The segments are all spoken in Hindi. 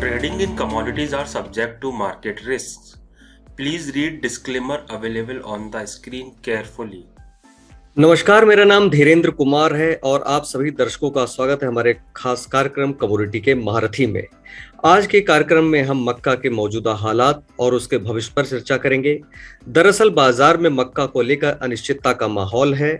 Trading in commodities are subject to market risks. Please read disclaimer available on the screen carefully. नमस्कार, मेरा नाम धीरेन्द्र कुमार है और आप सभी दर्शकों का स्वागत है हमारे खास कार्यक्रम कमोडिटी के महारथी में। आज के कार्यक्रम में हम मक्का के मौजूदा हालात और उसके भविष्य पर चर्चा करेंगे। दरअसल बाजार में मक्का को लेकर अनिश्चितता का माहौल है।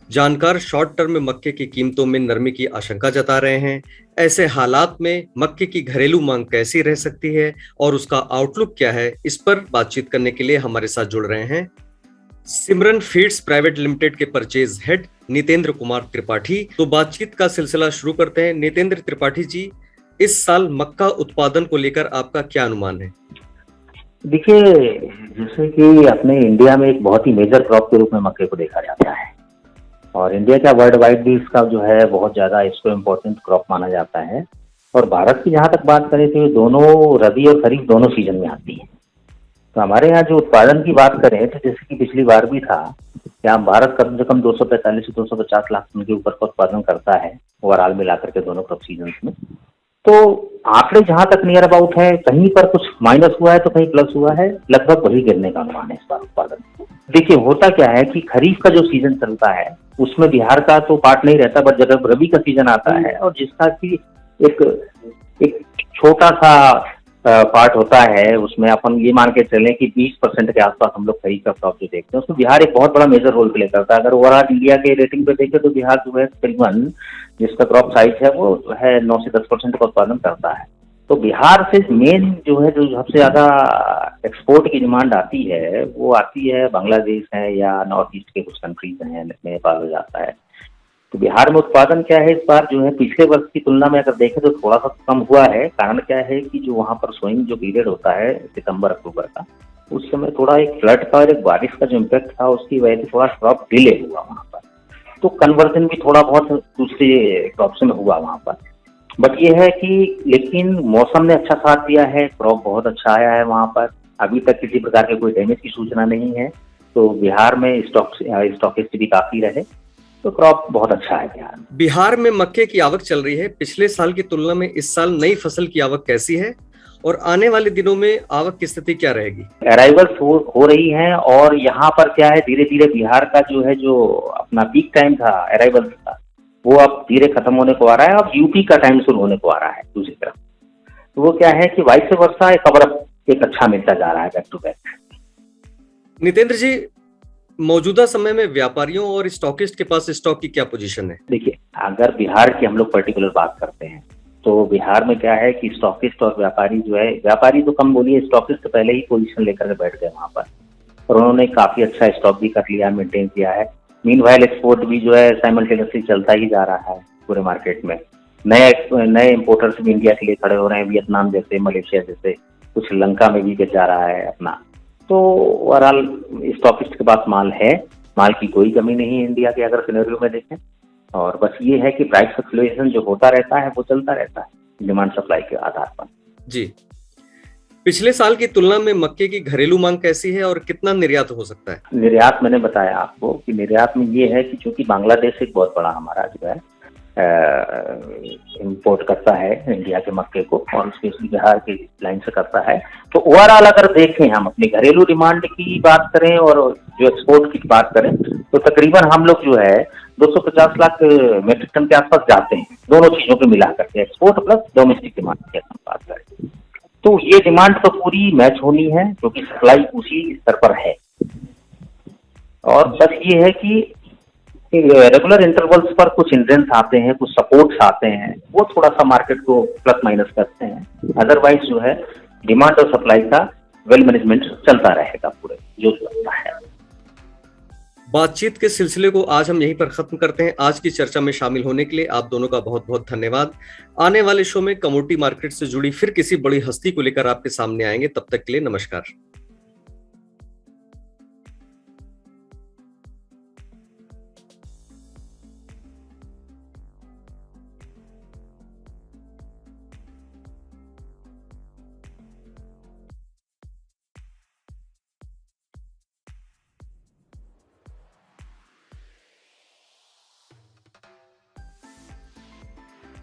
जानकार शॉर्ट टर्म में मक्के की कीमतों में नरमी की आशंका जता रहे हैं। ऐसे हालात में मक्के की घरेलू मांग कैसी रह सकती है और उसका आउटलुक क्या है, इस पर बातचीत करने के लिए हमारे साथ जुड़ रहे हैं सिमरन फीड्स प्राइवेट लिमिटेड के परचेज हेड नितेंद्र कुमार त्रिपाठी। तो बातचीत का सिलसिला शुरू करते हैं। नितेंद्र त्रिपाठी जी, इस साल मक्का उत्पादन को लेकर आपका क्या अनुमान है? देखिए, जैसे कि अपने इंडिया में एक बहुत ही मेजर क्रॉप के रूप में मक्के को देखा जाता है और इंडिया का वर्ल्ड वाइड भी इसका जो है बहुत ज़्यादा इसको इम्पोर्टेंट क्रॉप माना जाता है। और भारत की जहाँ तक बात करें तो ये दोनों रबी और खरीफ दोनों सीजन में आती है। तो हमारे यहाँ जो उत्पादन की बात करें तो जैसे कि पिछली बार भी था, यहाँ भारत कम से कम 245 से 250 लाख टन के ऊपर का उत्पादन करता है ओवरऑल मिलाकर के दोनों क्रॉप सीजन में। तो आंकड़े जहाँ तक नियर अबाउट है, कहीं पर कुछ माइनस हुआ है तो कहीं प्लस हुआ है, लगभग वही गिरने का अनुमान है इस बार उत्पादन। देखिए, होता क्या है कि खरीफ का जो सीजन चलता है उसमें बिहार का तो पार्ट नहीं रहता, बट जब रबी का सीजन आता है और जिसका कि एक छोटा सा पार्ट होता है, उसमें अपन ये मान के चलें कि 20% के आसपास हम लोग खरीफ का क्रॉप जो देखते हैं उसमें बिहार एक बहुत बड़ा मेजर रोल प्ले करता है। अगर ओवरऑल इंडिया के रेटिंग पे देखें तो बिहार जो है तकरीबन जिसका क्रॉप साइज है वो है 9 से 10% का उत्पादन करता है। तो बिहार से मेन जो है जो सबसे ज़्यादा एक्सपोर्ट की डिमांड आती है वो आती है बांग्लादेश है या नॉर्थ ईस्ट के कुछ कंट्रीज हैं, नेपाल हो जाता है। तो बिहार में उत्पादन क्या है इस बार जो है पिछले वर्ष की तुलना में अगर देखें तो थोड़ा सा कम हुआ है। कारण क्या है कि जो वहाँ पर सोइंग जो पीरियड होता है सितंबर अक्टूबर का, उस समय थोड़ा एक फ्लड का और एक बारिश का जो इम्पैक्ट था उसकी वजह से थोड़ा क्रॉप डिले हुआ वहाँ पर। तो कन्वर्जन भी थोड़ा बहुत दूसरे क्रॉप्स में हुआ वहाँ पर। बट ये है कि लेकिन मौसम ने अच्छा साथ दिया है, क्रॉप बहुत अच्छा आया है वहाँ पर। अभी तक किसी प्रकार के कोई डैमेज की सूचना नहीं है। तो बिहार में स्टॉकिस्ट भी काफी रहे, तो क्रॉप बहुत अच्छा है बिहार में। बिहार में मक्के की आवक चल रही है। पिछले साल की तुलना में इस साल नई फसल की आवक कैसी है और आने वाले दिनों में आवक की स्थिति क्या रहेगी? अराइवल्स हो रही हैं और यहाँ पर क्या है, धीरे धीरे बिहार का जो है जो अपना पीक टाइम था अराइवल्स का वो अब धीरे खत्म होने को आ रहा है और यूपी का टाइम शुरू होने को आ रहा है दूसरी तरफ। तो वो क्या है कि वाइस वर्षा एक कवरअप एक अच्छा मिलता जा रहा है बैक टू बैक। नितेंद्र जी, मौजूदा समय में व्यापारियों और स्टॉकिस्ट के पास स्टॉक की क्या पोजीशन है? देखिए, अगर बिहार की हम लोग पर्टिकुलर बात करते हैं तो बिहार में क्या है कि स्टॉकिस्ट और व्यापारी जो है, व्यापारी तो कम बोलिए, स्टॉकिस्ट पहले ही पोजीशन लेकर के बैठ गए वहाँ पर और उन्होंने काफी अच्छा स्टॉक भी कर लिया, मेंटेन किया है। मीनवाइल एक्सपोर्ट भी जो है साइमल्टेनियसली चलता ही जा रहा है पूरे मार्केट में। नए इंपोर्टर्स भी इंडिया के लिए खड़े हो रहे हैं, वियतनाम जैसे, मलेशिया जैसे, कुछ श्रीलंका में भी बेच जा रहा है अपना। तो ओवरऑल स्टॉकिस्ट के पास माल है, माल की कोई कमी नहीं है इंडिया के अगर सिनेरियो में देखें। और बस ये है कि प्राइस फ्लक्चुएशन जो होता रहता है वो चलता रहता है डिमांड सप्लाई के आधार पर। जी, पिछले साल की तुलना में मक्के की घरेलू मांग कैसी है और कितना निर्यात हो सकता है? निर्यात मैंने बताया आपको कि निर्यात में ये है कि चूंकि बांग्लादेश एक बहुत बड़ा हमारा जो है इम्पोर्ट करता है इंडिया के मक्के को और उसके बिहार के लाइन से करता है। तो ओवरऑल अगर देखें हम अपनी घरेलू डिमांड की बात करें और जो एक्सपोर्ट की बात करें तो तकरीबन हम लोग जो है 250 लाख मेट्रिक टन के आसपास जाते हैं, दोनों चीजों को मिला करके, एक्सपोर्ट प्लस डोमेस्टिक डिमांड की हम बात करें तो ये डिमांड तो पूरी मैच होनी है क्योंकि सप्लाई उसी स्तर पर है। और बस ये है कि रेगुलर इंटरवल्स पर कुछ हिंड्रेंस आते हैं, कुछ सपोर्ट्स आते हैं, वो थोड़ा सा मार्केट को प्लस माइनस करते हैं। अदरवाइज जो है डिमांड और सप्लाई का वेल मैनेजमेंट चलता रहेगा पूरे जो चलता है। बातचीत के सिलसिले को आज हम यहीं पर खत्म करते हैं। आज की चर्चा में शामिल होने के लिए आप दोनों का बहुत बहुत धन्यवाद। आने वाले शो में कमोडिटी मार्केट से जुड़ी फिर किसी बड़ी हस्ती को लेकर आपके सामने आएंगे। तब तक के लिए नमस्कार।